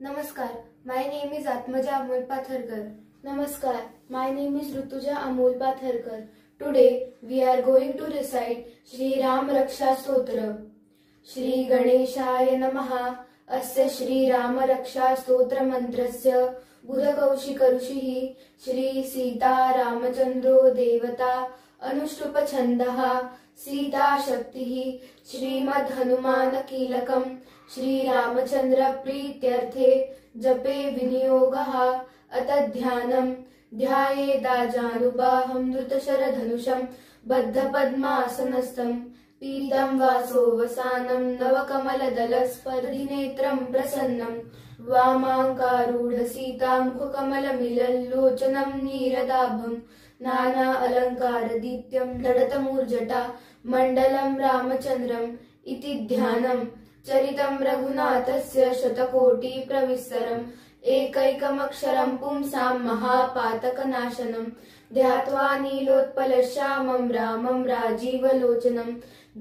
Namaskar, my name is Atmaja Amol Patharkar. Namaskar, my name is Rutuja Amol Patharkar. Today we are going to recite Shri Ram Raksha Stotra. Shri Ganeshaya Namaha. Asya Shri Ram Raksha Stotra Mantrasya Budhakaushik Rushihi Shri Sita Ramachandro Devata Anushtupa Chandaha Sita Shaktihi Shrimad Hanuman Kilakam Shri Ramachandra Prityarthe Jape Vinyogaha Atadhyanam Dhyayedajanubaham Dhrutasharadhanusham Baddha Padmasanastam पीतं वासो वसानं नवकमलदलस्पर्धिनेत्रं प्रसन्नं वामाङ्कारूढसीतामुखकमलमिलल्लोचनं नीरदाभं नाना अलङ्कारदीप्त्यं दडतमूर्जटा मण्डलं रामचन्द्रम् इति ध्यानं चरितं रघुनाथस्य शतकोटिप्रविस्तरम् एकैकमक्षरं पुंसां महापातकनाशनं ध्यात्वा नीलोत्पलश्यामं रामं राजीवलोचनं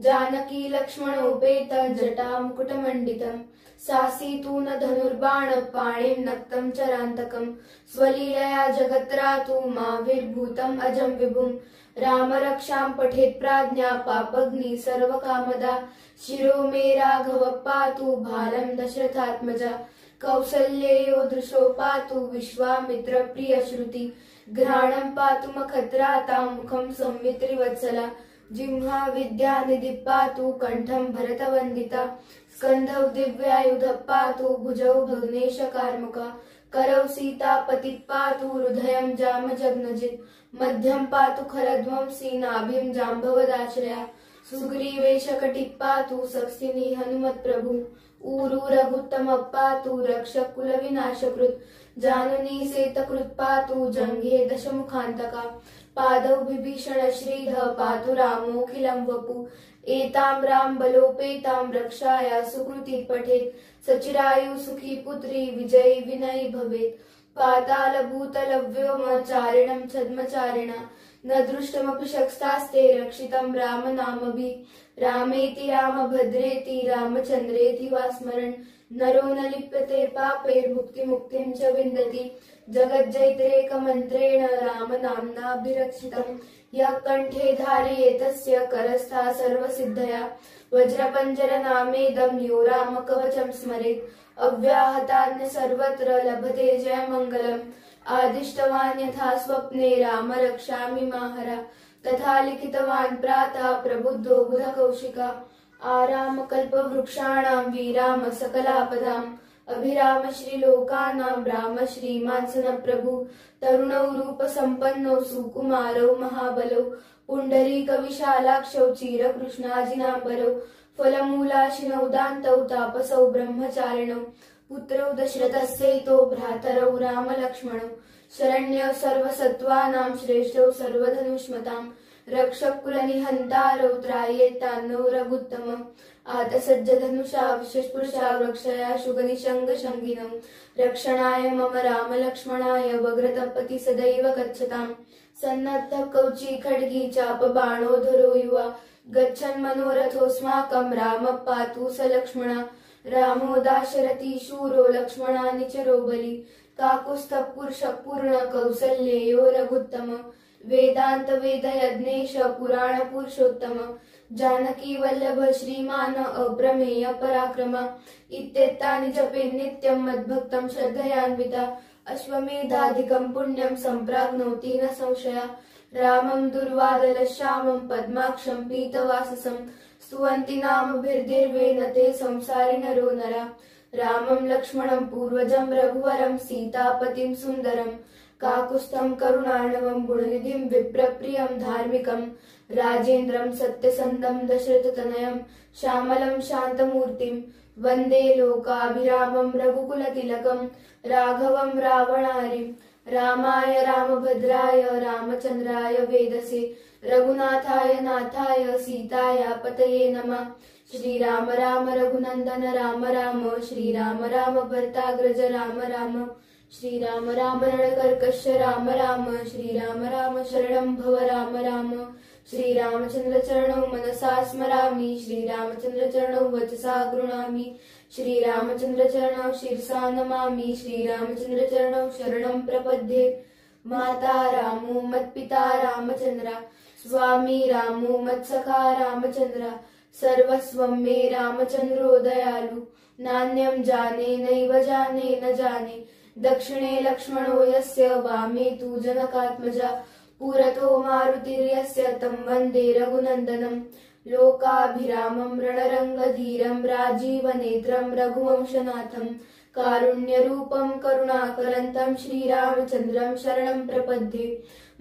जानकी लक्ष्मणोपेत जटामुकुटमण्डितं सासीतून धनुर्बाणपाणिं नक्तं चरान्तकं स्वलीलया जगत्रातु माविर्भूतं अजं विभुं राम रक्षां पठेत् प्राज्ञा पापग्नि सर्वकामदा शिरो मे राघव पातु भालं दशरथात्मजा कौसल्येयो दृशो पातु विश्वामित्र प्रियश्रुति घ्राणं पातु मखत्रातां मुखं संवित्रिवत्सला जिह्वा विद्यानिधि पातु कंठं भरतवन्दिता स्कन्धौ दिव्यायुधः पातु भुजौ भग्नेशकार्मुका करौ सीतापतिः पातु हृदयं जामजग्नजित् मध्यं पातु खरध्वंसी नाभिं जाम्बवदाश्रया सुग्रीवेशकटिः पातु सक्सिनी हनुमत्प्रभु ऊरू रघुत्तमः पातु रक्षः कुलविनाशकृत् जानुनी सेतकृत् पातु जङ्घे दशमुखान्तका पादौ विभीषण श्रीधः पातु रामोऽखिलं वपु एतां रामबलोपेतां रक्षाया सुकृती पठेत् सचिरायु सुखी पुत्री विजयी विनयी भवेत् पातालभूतलव्योमचारिणं छद्मचारिणा न दृष्टमपि शक्स्तास्ते रक्षितं रामनामभिः रामेति रामभद्रेति रामचन्द्रेति वा स्मरन् नरो न लिप्यते पापैर्मुक्तिमुक्तिं च विन्दति जगज्जैत्रेकमन्त्रेण रामनाम्नाभिरक्षितं यः कण्ठे धारयेतस्य करस्था सर्वसिद्धया वज्रपञ्जरनामेदं यो रामकवचं स्मरेत् अव्याहताज्ञ सर्वत्र लभते जयमङ्गलम् आदिष्टवान् यथा स्वप्ने राम रक्षामि माहरा तथा लिखितवान् प्रातः प्रबुद्धो बुधकौशिका आराम कल्पवृक्षाणां वीराम सकलापदाम् अभिराम श्रीलोकानां राम श्रीमान् प्रभु तरुणौ रूपसम्पन्नौ सुकुमारौ महाबलौ पुण्डरीक विशालाक्षौ चिरकृष्णाजिनाम्बरौ फलमूलाशिनौ दान्तौ तापसौ ब्रह्मचारिणौ पुत्रौ दशरथस्यैतो भ्रातरौ राम लक्ष्मणौ शरण्यौ सर्वसत्त्वानां श्रेष्ठौ सर्वधनुष्मतां रक्षः कुलनिहन्तारौ त्रायेत्तान्नौ रघुत्तमम् आतसज्जधनुषा विशेषपुरुषा रक्षया शुगनिशङ्गशङ्गिनौ रक्षणाय मम राम लक्ष्मणाय वग्रतपति सदैव गच्छताम् सन्नद्धः कौची खड्गी चापबाणोधरो युवा गच्छन् मनोरथोऽस्माकं रामः पातु स लक्ष्मणः रामो दाशरथी शूरो लक्ष्मणानिचरो बलि काकुत्स्थः पुरुषः पूर्ण कौसल्येयो रघुत्तम वेदांत वेदयज्ञेश पुराण पुरुषोत्तम जानकी वल्लभ श्रीमान अप्रमेय पराक्रम इत्येतानि जपे नित्यं मद्भक्तं श्रद्धयान्विता अश्वमेधाधिकं पुण्यं सम्प्राप्नोति न संशया रामं दुर्वादलश्यामं पद्माक्षं पीतवाससं स्तुवन्ति नामभिर्दिर्वेन ते संसारि नरो नरा रामं लक्ष्मणं पूर्वजं रघुवरं सीतापतिं सुन्दरं काकुत्स्थं करुणार्णवं गुणनिधिं विप्रप्रियं धार्मिकं राजेन्द्रं सत्यसन्धं दशरथतनयं श्यामलं शान्तमूर्तिं वन्दे लोकाभिरामं रघुकुलतिलकं राघवं रावणारिं रामाय रामभद्राय रामचन्द्राय वेदसे रघुनाथाय नाथाय सीताया पतये नमः श्रीराम राम रघुनंदन राम राम श्रीराम राम भर्ताग्रज राम राम श्रीराम राम रणकर्कश राम राम श्रीराम राम शरणं भव राम राम श्रीरामचन्द्रचरणौ मनसा स्मरामि श्रीरामचन्द्रचरणौ वचसा गृह्णामि श्रीरामचन्द्रचरणौ शिरसा नमामि श्रीरामचन्द्रचरणौ शरणं प्रपद्ये। माता रामो मत्पिता रामचन्द्र स्वामी रामो मत्सखा रामचन्द्र सर्वस्वं मे रामचन्द्रो दयालु नान्यं जाने नैव जाने न जाने दक्षिणे लक्ष्मणो यस्य वामे तु जनकात्मजा पुरतो मारुतिर्यस्य तं वन्दे रघुनन्दनं लोकाभिरामं रणरङ्गधीरं राजीवनेत्रं रघुवंशनाथं कारुण्यरूपं करुणाकरन्तं श्रीरामचन्द्रं शरणं प्रपद्ये।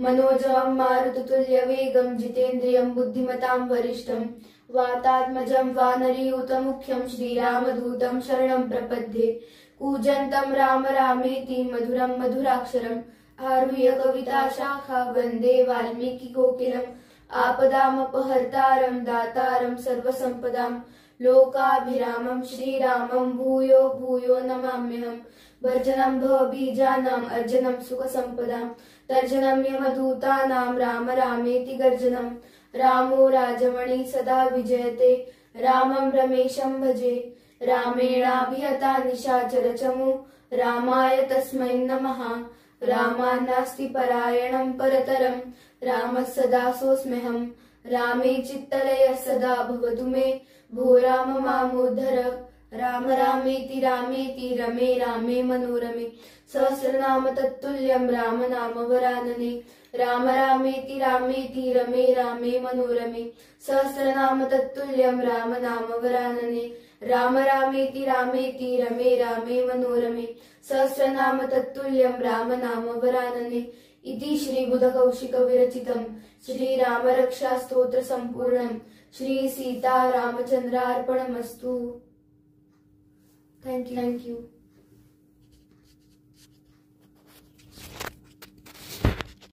मनोजवं मारुततुल्यवेगं जितेन्द्रियं बुद्धिमतां वरिष्ठं वातात्मजं वानरयूथमुख्यं श्रीरामदूतं शरणं प्रपद्ये। कूजन्तं राम रामेति मधुरं मधुराक्षरम् आरुह्य कविताशाखा वन्दे वाल्मीकिकोकिलम् आपदामपहर्तारं दातारं सर्वसम्पदां लोकाभिरामं श्रीरामं भूयो भूयो नमाम्यहम्। वर्जनं भवबीजानाम् अर्जनं सुखसम्पदां तर्जनं यमदूतानां राम रामेति गर्जनं। रामो राजमणि सदा विजयते रामं रमेशं भजे। रामेणाभिहता निशाचरचमु रामाय तस्मै नमः। रामान्नास्ति परायणं परतरं रामः सदा सोऽस्म्यहम्। रामे चित्तलयः सदा भवतु मे भो राम मामोद्धर। राम रामेति रमे रामे मनोरमे सहस्रनाम तत्तुल्यं राम नाम वरानने। राम रामेति रमे रामे मनोरमे सहस्रनाम तत्तुल्यं राम नाम वरानने। राम रामेति रमे रामे मनोरमे सहस्रनाम तत्तुल्यं राम नाम वरानने। इति श्री बुधकौशिक विरचितं श्रीराम रक्षा स्तोत्र संपूर्णं श्री सीता रामचंद्रार्पणमस्तु। Thank you.